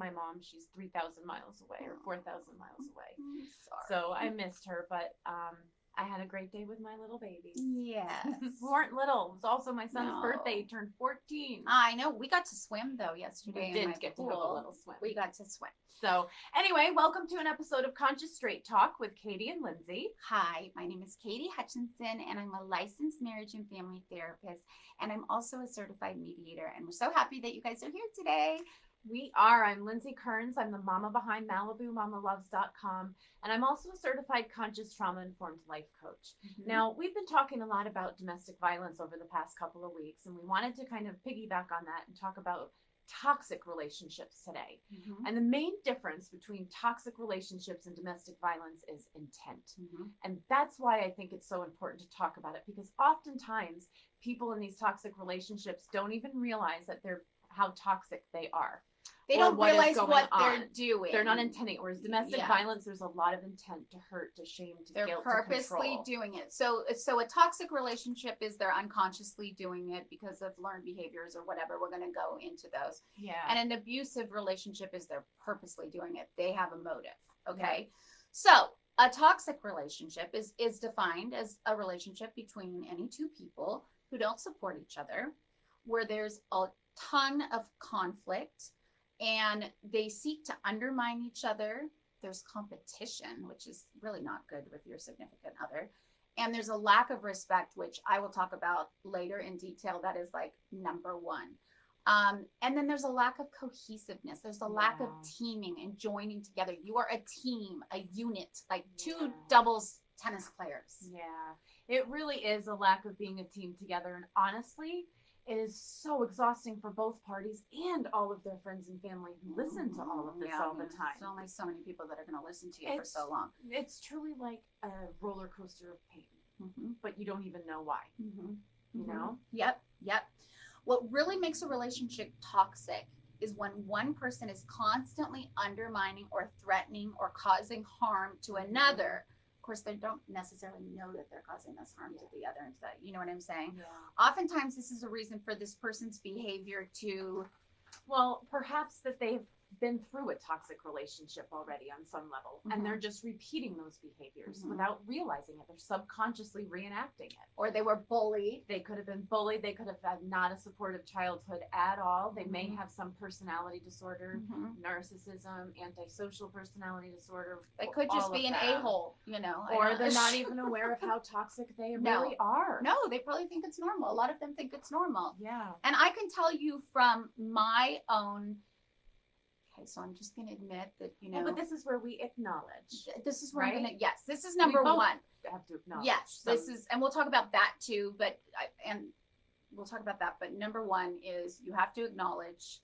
my mom. She's 3,000 miles away or 4,000 miles away. Sorry. So I missed her, but I had a great day with my little babies. Yes. Who weren't little. It was also my son's birthday. He turned 14. I know. We got to swim, though, yesterday. We did get to have a little swim. We got to swim. So anyway, welcome to an episode of Conscious Straight Talk with Katie and Lindsey. Hi, my name is Katie Hutchinson, and I'm a licensed marriage and family therapist, and I'm also a certified mediator, and we're so happy that you guys are here today. We are. I'm Lindsey Kearns. I'm the mama behind MalibuMamaLoves.com, and I'm also a certified conscious trauma-informed life coach. Mm-hmm. Now, we've been talking a lot about domestic violence over the past couple of weeks, and we wanted to kind of piggyback on that and talk about toxic relationships today. Mm-hmm. And the main difference between toxic relationships and domestic violence is intent. Mm-hmm. And that's why I think it's so important to talk about it, because oftentimes people in these toxic relationships don't even realize that how toxic they are. They don't realize what they're doing. They're not intending it. Whereas domestic violence, there's a lot of intent to hurt, to shame, to they're guilt, purposely to doing it. So a toxic relationship is they're unconsciously doing it because of learned behaviors or whatever. We're going to go into those. Yeah. And an abusive relationship is they're purposely doing it. They have a motive. Okay. Yeah. So a toxic relationship is defined as a relationship between any two people who don't support each other, where there's a ton of conflict, and they seek to undermine each other. There's competition, which is really not good with your significant other. And there's a lack of respect, which I will talk about later in detail. That is like number one. And then there's a lack of cohesiveness. There's a lack of teaming and joining together. You are a team, a unit, like two doubles tennis players. Yeah, it really is a lack of being a team together. And honestly, it is so exhausting for both parties and all of their friends and family who listen to all of this all the time. There's only so many people that are going to listen to you for so long. It's truly like a roller coaster of pain, but you don't even know why. You know? Yep. What really makes a relationship toxic is when one person is constantly undermining or threatening or causing harm to another. Of course, they don't necessarily know that they're causing this harm to the other. You know what I'm saying? Yeah. Oftentimes, this is a reason for this person's behavior to... Well, perhaps that they've been through a toxic relationship already on some level, and they're just repeating those behaviors without realizing it. They're subconsciously reenacting it. Or they were bullied. They could have been bullied. They could have had not a supportive childhood at all. They may have some personality disorder, narcissism, antisocial personality disorder. They could just be an a-hole, you know. Or they're not even aware of how toxic they really are. No, they probably think it's normal. A lot of them think it's normal. Yeah. And I can tell you from my own... Okay, so I'm just going to admit that, you know. But this is where we acknowledge. This is where I'm going to, yes, this is number one. Have to acknowledge. Yes, this is, and we'll talk about that too, but number one is you have to acknowledge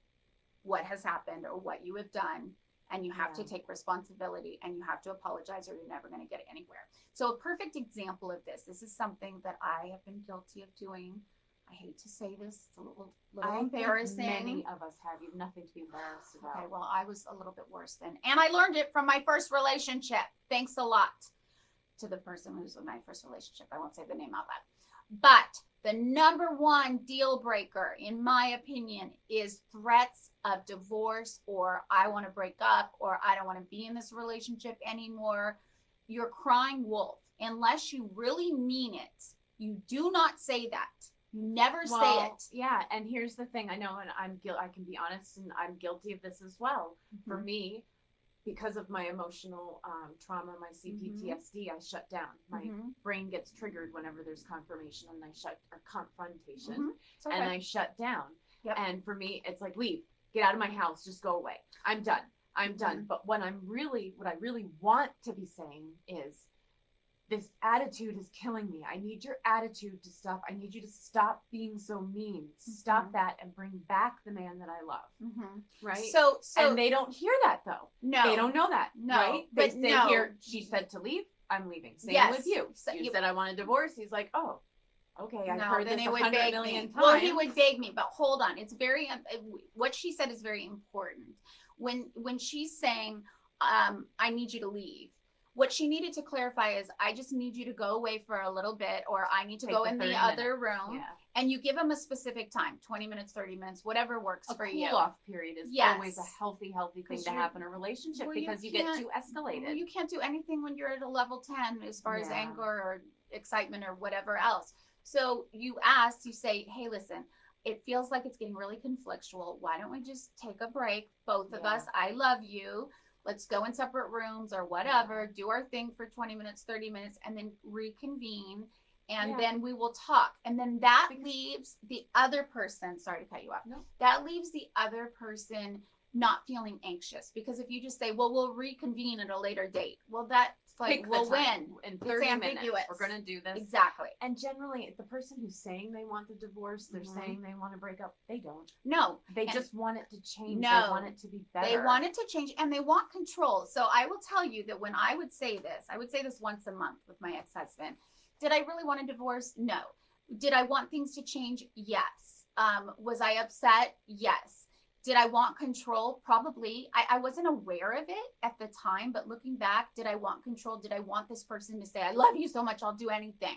what has happened or what you have done, and you have to take responsibility, and you have to apologize, or you're never going to get anywhere. So a perfect example of this is something that I have been guilty of doing. I hate to say this, it's a little embarrassing. Many of us have. You have nothing to be embarrassed about. Okay, well, I was a little bit worse then. And I learned it from my first relationship. Thanks a lot to the person who's in my first relationship. I won't say the name out loud. But the number one deal breaker, in my opinion, is threats of divorce, or I want to break up, or I don't want to be in this relationship anymore. You're crying wolf. Unless you really mean it, you do not say that. You never say it. Yeah, and here's the thing. I know, and I can be honest, and I'm guilty of this as well. For me, because of my emotional trauma, my CPTSD, I shut down. My brain gets triggered whenever there's confirmation, and confrontation, and I shut down. Yep. And for me, it's like, leave, get out of my house, just go away. I'm done. But what I really want to be saying is, this attitude is killing me. I need your attitude to stop. I need you to stop being so mean. Stop that and bring back the man that I love. Right? So, and they don't hear that though. No. They don't know that. No. Right? They hear, she said to leave, I'm leaving. Same with you. So you said I want a divorce. He's like, oh, okay. I've heard this 100 million times. Well, he would beg me, but hold on. It's very, what she said is very important. When she's saying, I need you to leave, What she needed to clarify is, I just need you to go away for a little bit, or I need to Take go the in the 30 other minutes. room. Yeah. And you give them a specific time, 20 minutes, 30 minutes, whatever works for you. A cool-off period is Yes. always a healthy thing 'Cause to you're- have in a relationship, well, because you get too escalated. Well, you can't do anything when you're at a level 10 as far as Yeah. anger or excitement or whatever else. So you say, hey, listen, it feels like it's getting really conflictual. Why don't we just take a break? Both of Yeah. us. I love you. Let's go in separate rooms or whatever, do our thing for 20 minutes, 30 minutes, and then reconvene. And then we will talk. And then that leaves the other person, sorry to cut you off. No. That leaves the other person not feeling anxious. Because if you just say, well, we'll reconvene at a later date. Well, that's like, we'll win. In 30 minutes, ambiguous. we're going to do this. Exactly. And generally, the person who's saying they want the divorce, they're saying they want to break up, they don't. No. They just want it to change. No. They want it to be better. They want it to change, and they want control. So I will tell you that when I would say this once a month with my ex-husband. Did I really want a divorce? No. Did I want things to change? Yes. Was I upset? Yes. Did I want control? Probably. I wasn't aware of it at the time, but looking back, did I want control? Did I want this person to say, I love you so much, I'll do anything?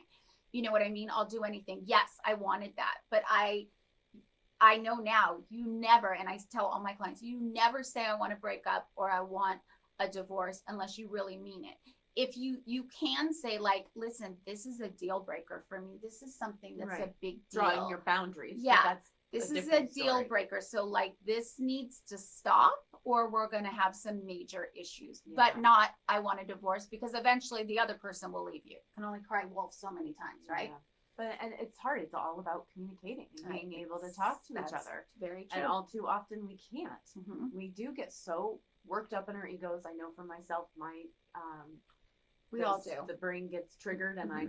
You know what I mean? I'll do anything. Yes, I wanted that. But I know now, you never, and I tell all my clients, you never say I want to break up or I want a divorce unless you really mean it. If you can say, like, listen, this is a deal breaker for me. This is something that's a big deal. Drawing your boundaries. Yeah. This is a deal breaker. So, like, this needs to stop or we're going to have some major issues. Yeah. But not, I want a divorce, because eventually the other person will leave you. Can only cry wolf so many times, right? Yeah. But and it's hard. It's all about communicating and being able to talk to each other. Very true. And all too often we can't. Mm-hmm. We do get so worked up in our egos. I know for myself, we all do. The brain gets triggered and I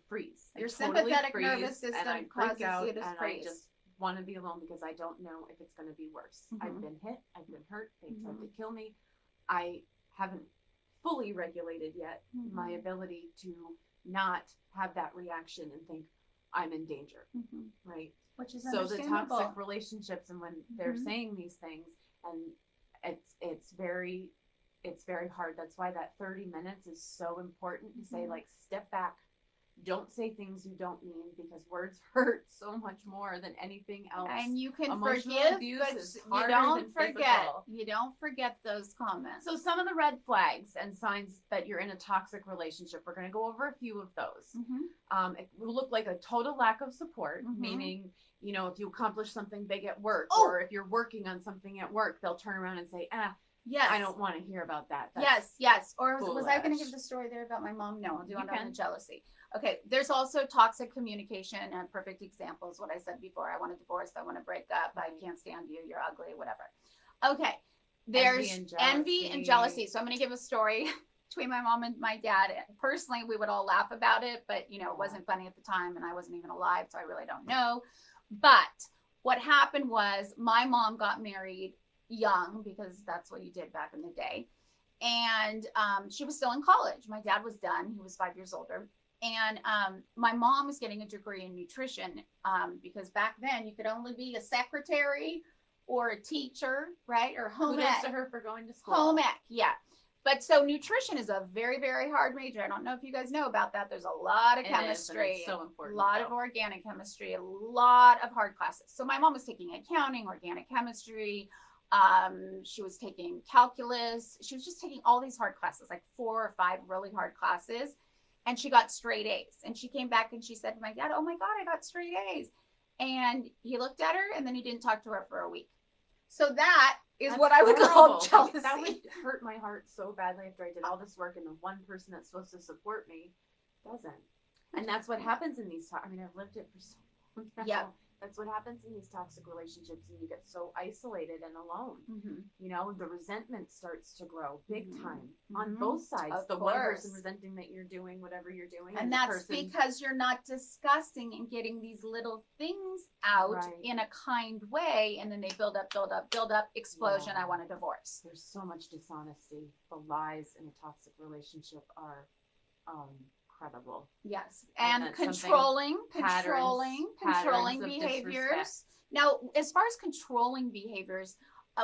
freeze. Your totally sympathetic freeze, nervous system and I causes freak out you to and freeze. I just want to be alone because I don't know if it's going to be worse. Mm-hmm. I've been hit. I've been hurt. They've tried to kill me. I haven't fully regulated yet my ability to not have that reaction and think I'm in danger, right? Which is so the understandable. toxic relationships, and when they're saying these things, and it's very hard. That's why that 30 minutes is so important to say, like, step back. Don't say things you don't mean, because words hurt so much more than anything else. And you can Emotional forgive, abuse but is you harder don't than forget. physical. You don't forget those comments. So some of the red flags and signs that you're in a toxic relationship, we're going to go over a few of those. It will look like a total lack of support, meaning, you know, if you accomplish something big at work, or if you're working on something at work, they'll turn around and say, yes, I don't want to hear about that. Yes. Or was I going to foolish. give the story there about my mom? No, I'll do it You on the jealousy. Okay, there's also toxic communication, and a perfect example is what I said before. I want a divorce. I want to break up. I can't stand you. You're ugly, whatever. Okay, there's envy and jealousy. So I'm going to give a story between my mom and my dad. Personally, we would all laugh about it, but, you know, it wasn't funny at the time, and I wasn't even alive, so I really don't know. But what happened was my mom got married young, because that's what you did back in the day. And she was still in college. My dad was done. He was 5 years older. And my mom was getting a degree in nutrition, because back then you could only be a secretary or a teacher, right? Or home ec. to her for going to school. Home ec, yeah. But so nutrition is a very, very hard major. I don't know if you guys know about that. There's a lot of chemistry, so important, a lot of organic chemistry, a lot of hard classes. So my mom was taking accounting, organic chemistry. She was taking calculus. She was just taking all these hard classes, like 4 or 5 really hard classes. And she got straight A's. And she came back and she said to my dad, oh my God, I got straight A's. And he looked at her and then he didn't talk to her for a week. So that is what I would call jealousy. That would hurt my heart so badly after I did all this work, and the one person that's supposed to support me doesn't. And that's what happens in these, I've lived it for so long now. Yeah. That's what happens in these toxic relationships, and you get so isolated and alone. You know, the resentment starts to grow big time on both sides. Of the course. one person resenting that you're doing whatever you're doing, and that's because you're not discussing and getting these little things out in a kind way, and then they build up, explosion. I want a divorce. There's so much dishonesty. The lies in a toxic relationship are incredible. Yes, and controlling behaviors. Now, as far as controlling behaviors,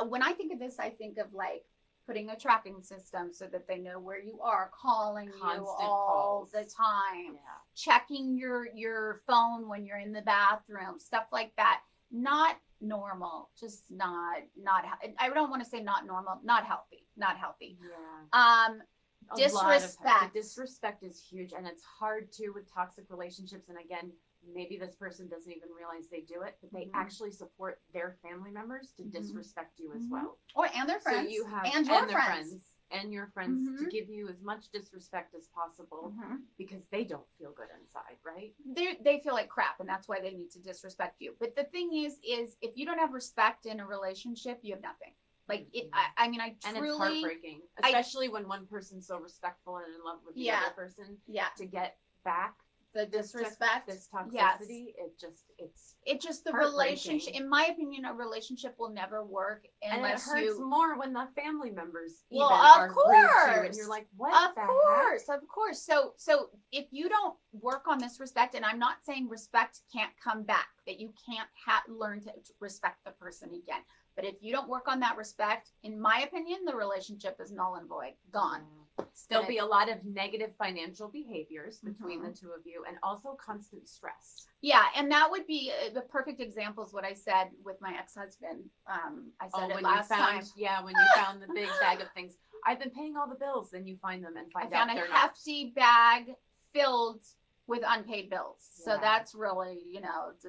when I think of this, I think of like putting a tracking system so that they know where you are, calling you Constant all calls. the time, Yeah. checking your phone when you're in the bathroom, stuff like that. Not normal, just not I don't want to say not normal, not healthy. Yeah. Disrespect. The disrespect is huge, and it's hard too with toxic relationships. And again, maybe this person doesn't even realize they do it, but they actually support their family members to disrespect you as well. And their friends. So you have and your their friends. and your friends to give you as much disrespect as possible because they don't feel good inside, right? They feel like crap, and that's why they need to disrespect you. But the thing is if you don't have respect in a relationship, you have nothing. Like it, I mean, I truly, and it's heartbreaking, especially when one person's so respectful and in love with the other person. Yeah, to get back the disrespect, this toxicity, it's just the relationship. In my opinion, a relationship will never work unless and it hurts more when the family members well, even of are course, rude to you, and you're like, what? Of course. So if you don't work on this respect, and I'm not saying respect can't come back, that you can't learn to respect the person again. But if you don't work on that respect, in my opinion, the relationship is null and void, gone. There'll be a lot of negative financial behaviors between the two of you, and also constant stress. Yeah, and that would be the perfect example is what I said with my ex-husband. I said it last time. Yeah, when you found the big bag of things. I've been paying all the bills, then you find them and I found a hefty bag filled with unpaid bills. So that's really,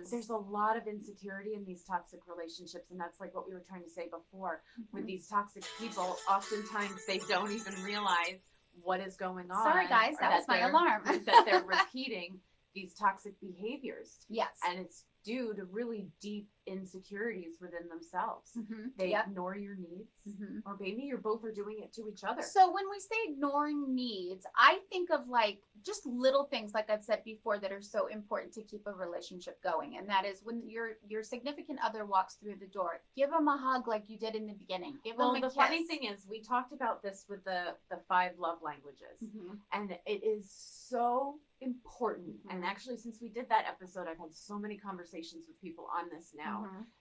there's a lot of insecurity in these toxic relationships, and that's like what we were trying to say before. With these toxic people, oftentimes they don't even realize what is going on. Sorry guys, that was my alarm. That they're repeating these toxic behaviors. Yes. And it's due to really deep insecurities within themselves. They ignore your needs, or maybe you're both are doing it to each other. So when we say ignoring needs, I think of like just little things, like I've said before, that are so important to keep a relationship going. And that is when your significant other walks through the door, give them a hug like you did in the beginning. Give them a kiss. Funny thing is, we talked about this with the 5 love languages, and it is so important. And actually, since we did that episode, I've had so many conversations with people on this now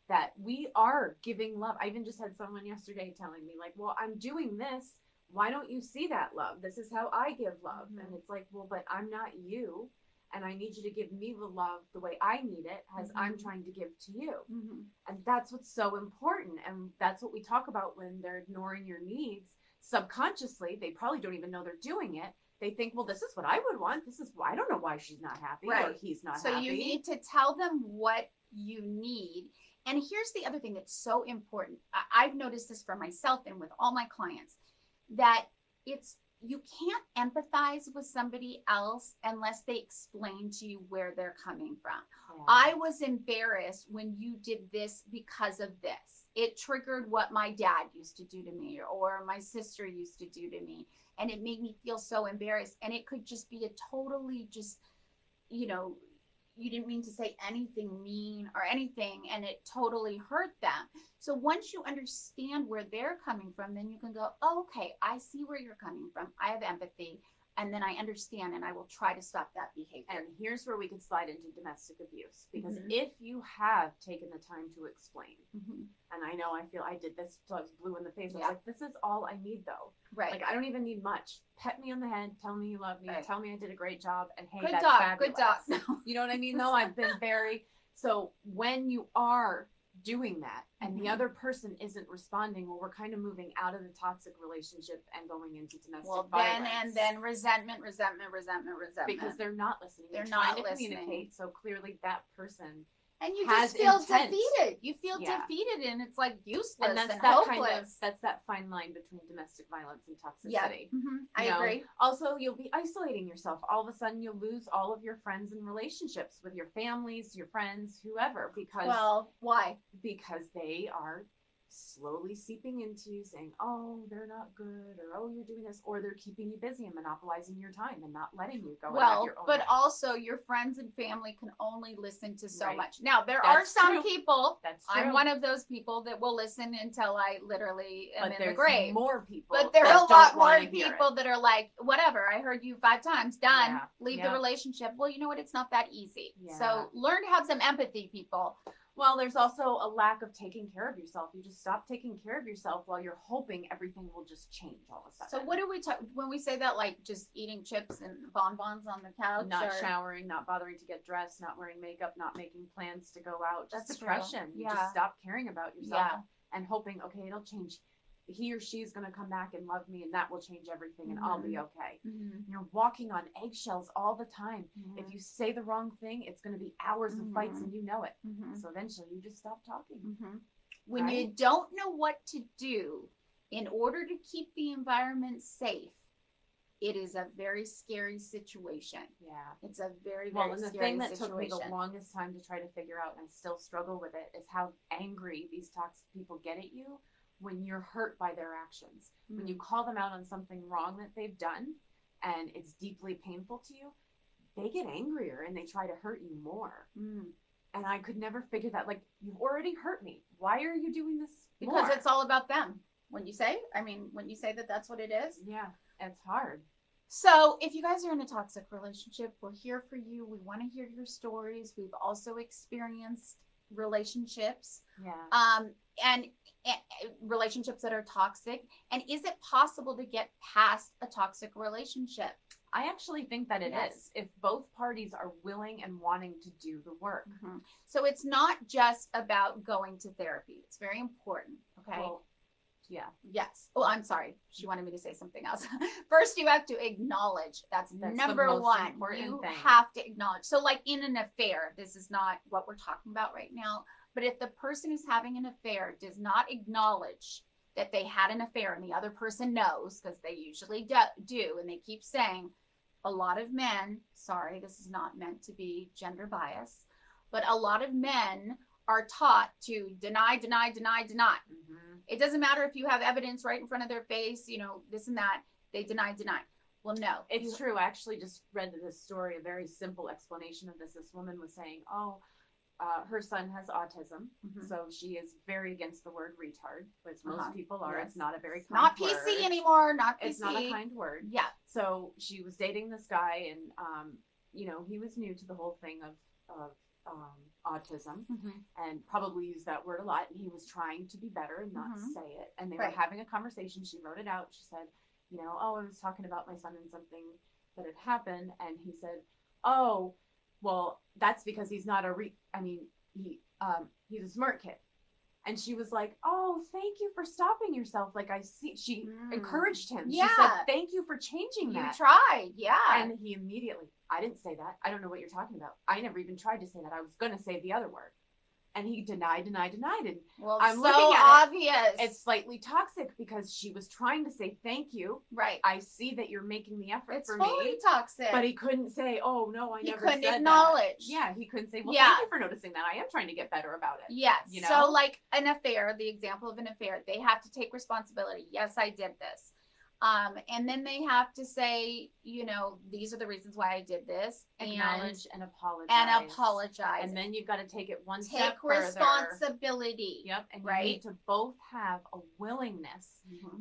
that we are giving love. I even just had someone yesterday telling me, like, well, I'm doing this. Why don't you see that love? This is how I give love. And it's like, well, but I'm not you. And I need you to give me the love the way I need it, as I'm trying to give to you. And that's what's so important. And that's what we talk about when they're ignoring your needs. Subconsciously, they probably don't even know they're doing it. They think, well, this is what I would want. This is why I don't know why she's not happy or he's not happy. So you need to tell them what you need. And here's the other thing that's so important. I've noticed this for myself and with all my clients, that you can't empathize with somebody else unless they explain to you where they're coming from. Yeah. I was embarrassed when you did this because of this. It triggered what my dad used to do to me, or my sister used to do to me. And it made me feel so embarrassed. And it could just be a totally just, you didn't mean to say anything mean or anything, and it totally hurt them. So once you understand where they're coming from, then you can go, oh, okay, I see where you're coming from. I have empathy, and then I understand, and I will try to stop that behavior. And here's where we can slide into domestic abuse, because if you have taken the time to explain, and I know I did this till I was blue in the face. I was like, this is all I need, though. Right. Like, I don't even need much. Pet me on the head, tell me you love me, tell me I did a great job, and hey, good that's dog, fabulous. Good dog. No. You know what I mean? Though I've been so when you are doing that and the other person isn't responding, well, we're kind of moving out of the toxic relationship and going into domestic violence. Then resentment. Because they're not listening. They're not trying to communicate. So clearly that person and you just feel defeated. You feel defeated, and it's like useless and hopeless. That's that fine line between domestic violence and toxicity. Yeah. I agree. Also, you'll be isolating yourself. All of a sudden, you'll lose all of your friends and relationships with your families, your friends, whoever. Why? Because they are slowly seeping into you, saying, oh, they're not good, or oh, you're doing this, or they're keeping you busy and monopolizing your time and not letting you go. But also your friends and family can only listen to so much. Now, there are some people, I'm one of those people that will listen until I literally am in the grave. More people. But there are a lot more people that are like, whatever, I heard you 5 times, done, leave the relationship. Well, you know what? It's not that easy. Yeah. So learn to have some empathy, people. Well, there's also a lack of taking care of yourself. You just stop taking care of yourself while you're hoping everything will just change all of a sudden. So what do we talk when we say that? Like just eating chips and bonbons on the couch, Not showering, not bothering to get dressed, not wearing makeup, not making plans to go out. Just That's depression. true. You Yeah. just stop caring about yourself Yeah. and hoping, okay, it'll change. He or she's going to come back and love me, and that will change everything, and I'll be okay. You're walking on eggshells all the time. If you say the wrong thing, it's going to be hours of fights, and you know it. So eventually you just stop talking. When Right? you don't know what to do in order to keep the environment safe, it is a very scary situation. Yeah. It's a very, Well, very and the scary thing that situation. took me the longest time to try to figure out, and I still struggle with it, is how angry these toxic people get at you when you're hurt by their actions. When you call them out on something wrong that they've done and it's deeply painful to you, they get angrier and they try to hurt you more. And I could never figure that. Like, you've already hurt me. Why are you doing this Because more? it's all about them. When you say that that's what it is. Yeah, it's hard. So if you guys are in a toxic relationship, we're here for you. We want to hear your stories. We've also experienced relationships. Yeah. And relationships that are toxic. And is it possible to get past a toxic relationship? I actually think that it Yes. is, if both parties are willing and wanting to do the work. So it's not just about going to therapy. It's very important. Okay. Well, yeah. Yes. Oh, I'm sorry. She wanted me to say something else. First, you have to acknowledge. That's the number most one. important You thing. have to acknowledge. So, like in an affair, this is not what we're talking about right now. But if the person who's having an affair does not acknowledge that they had an affair and the other person knows, because they usually do, and they keep saying, a lot of men, sorry, this is not meant to be gender bias, but a lot of men are taught to deny, deny, deny, deny. It doesn't matter if you have evidence right in front of their face, you know, this and that, they deny, deny. Well, no. It's true. I actually just read this story, a very simple explanation of this. This woman was saying, her son has autism, so she is very against the word retard, which most people are. Yes. It's not a very kind Not word. PC anymore, not PC. It's not a kind word. Yeah. So she was dating this guy, and he was new to the whole thing of autism, and probably used that word a lot. And he was trying to be better and not say it. And they were having a conversation. She wrote it out. She said, I was talking about my son and something that had happened, and he said, oh, well, that's because he's not he's a smart kid. And she was like, oh, thank you for stopping yourself. Like, she encouraged him. Yeah. She said, thank you for changing that. You tried, yeah. And he immediately, I didn't say that. I don't know what you're talking about. I never even tried to say that. I was going to say the other word. And he denied. And well, I'm so looking at obvious. It's slightly toxic because she was trying to say thank you. Right. I see that you're making the effort It's for fully me. toxic. But he couldn't say, oh, no, I never said that. He couldn't acknowledge. Yeah, he couldn't say, well, Yeah. thank you for noticing that. I am trying to get better about it. Yes. You know? So like an affair, the example of an affair, they have to take responsibility. Yes, I did this. And then they have to say, these are the reasons why I did this. Acknowledge and apologize. And apologize. And then you've got to take it one step Take further. responsibility. Yep. And right? you need to both have a willingness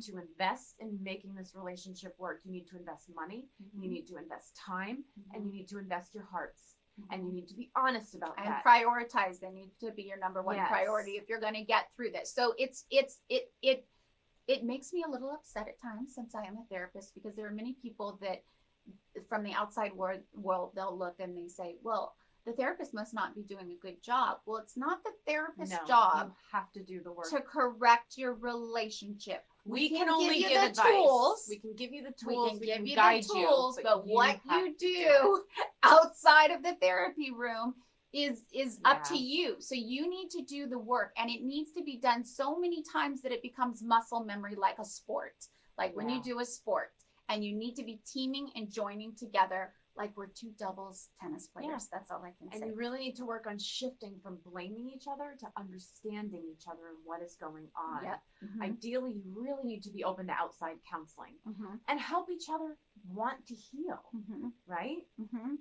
to invest in making this relationship work. You need to invest money, you need to invest time, and you need to invest your hearts. And you need to be honest about and that. prioritize. They need to be your number one Yes. priority if you're going to get through this. So it makes me a little upset at times, since I am a therapist, because there are many people that from the outside world they'll look and they say, well, the therapist must not be doing a good job. Well, it's not the therapist's job. You have to do the work to correct your relationship. We can only give the advice. tools. We can give you the tools. We can give you guide the tools, you, but what have you to do outside of the therapy room is up to Yeah. you. So you need to do the work, and it needs to be done so many times that it becomes muscle memory, like a sport. Like when you Yeah. do a sport, and you need to be teaming and joining together like we're two doubles tennis players. Yeah. That's all I can And say. you really need to work on shifting from blaming each other to understanding each other and what is going on. Yep. Mhm. Ideally, you really need to be open to outside counseling Mhm. and help each other want to heal, Mhm. right? Mm-hmm.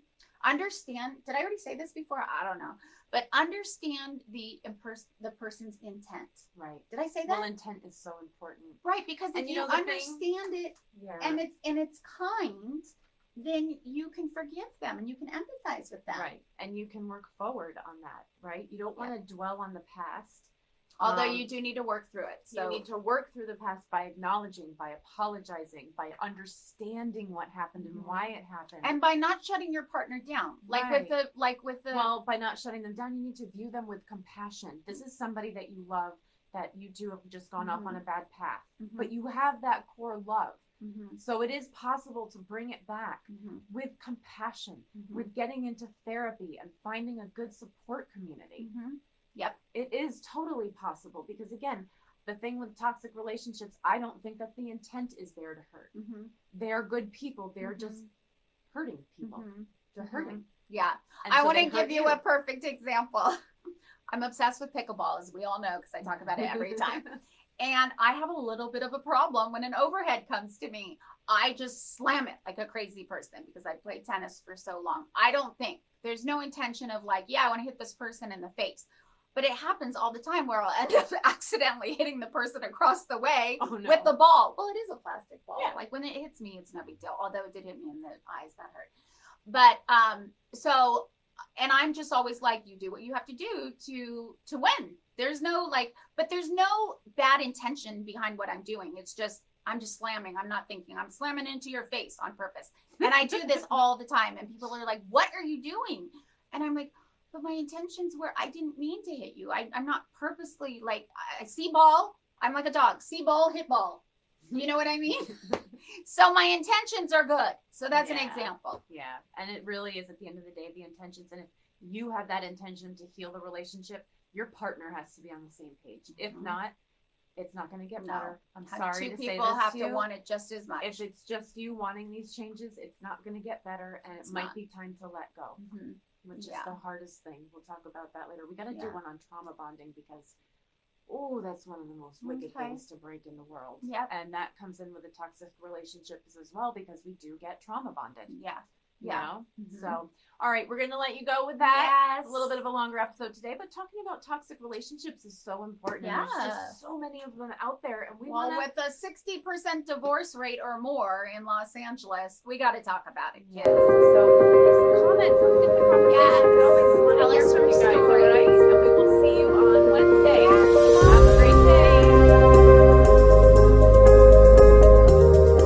Understand. Did I already say this before? I don't know. But understand the person's intent. Right. Did I say that? Well, intent is so important. Right, because if And you you know the thing- understand it Yeah. and it's kind, then you can forgive them and you can empathize with them. Right. And you can work forward on that, right? You don't want to dwell on the past. Although you do need to work through it. So you need to work through the past by acknowledging, by apologizing, by understanding what happened and why it happened. And by not shutting your partner down. With the well, by not shutting them down, you need to view them with compassion. This is somebody that you love, that you two have just gone off on a bad path. But you have that core love. So it is possible to bring it back with compassion, with getting into therapy and finding a good support community. Yep. It is totally possible because, again, the thing with toxic relationships, I don't think that the intent is there to hurt. They're good people. They're just hurting people. They're hurting. Yeah. And I so want to they give hurt you a perfect example. I'm obsessed with pickleball, as we all know, because I talk about it every time. And I have a little bit of a problem when an overhead comes to me. I just slam it like a crazy person because I played tennis for so long. I don't think there's no intention of like, yeah, I want to hit this person in the face. But it happens all the time where I'll end up accidentally hitting the person across the way with the ball. Well, it is a plastic ball. Yeah. Like when it hits me, it's no big deal. Although it did hit me in the eyes, that hurt. But and I'm just always like, you do what you have to do to win. There's no but there's no bad intention behind what I'm doing. It's just, I'm just slamming. I'm not thinking. I'm slamming into your face on purpose. And I do this all the time. And people are like, what are you doing? And I'm like, but my intentions were, I didn't mean to hit you. I'm not purposely I see ball. I'm like a dog. See ball, hit ball. You know what I mean? So my intentions are good. So that's an example. Yeah. And it really is, at the end of the day, the intentions. And if you have that intention to heal the relationship, your partner has to be on the same page. If not, it's not going to get better. I'm sorry to say this. Two people have to want it just as much. If it's just you wanting these changes, it's not going to get better. And it might be time to let go. Which is the hardest thing. We'll talk about that later. We got to do one on trauma bonding because, that's one of the most wicked things to break in the world. Yeah. And that comes in with the toxic relationships as well because we do get trauma bonded. Yeah. You know? So, all right, we're going to let you go with that. Yes. A little bit of a longer episode today, but talking about toxic relationships is so important. Yeah. There's just so many of them out there. And with a 60% divorce rate or more in Los Angeles, we got to talk about it, kids. So leave some comments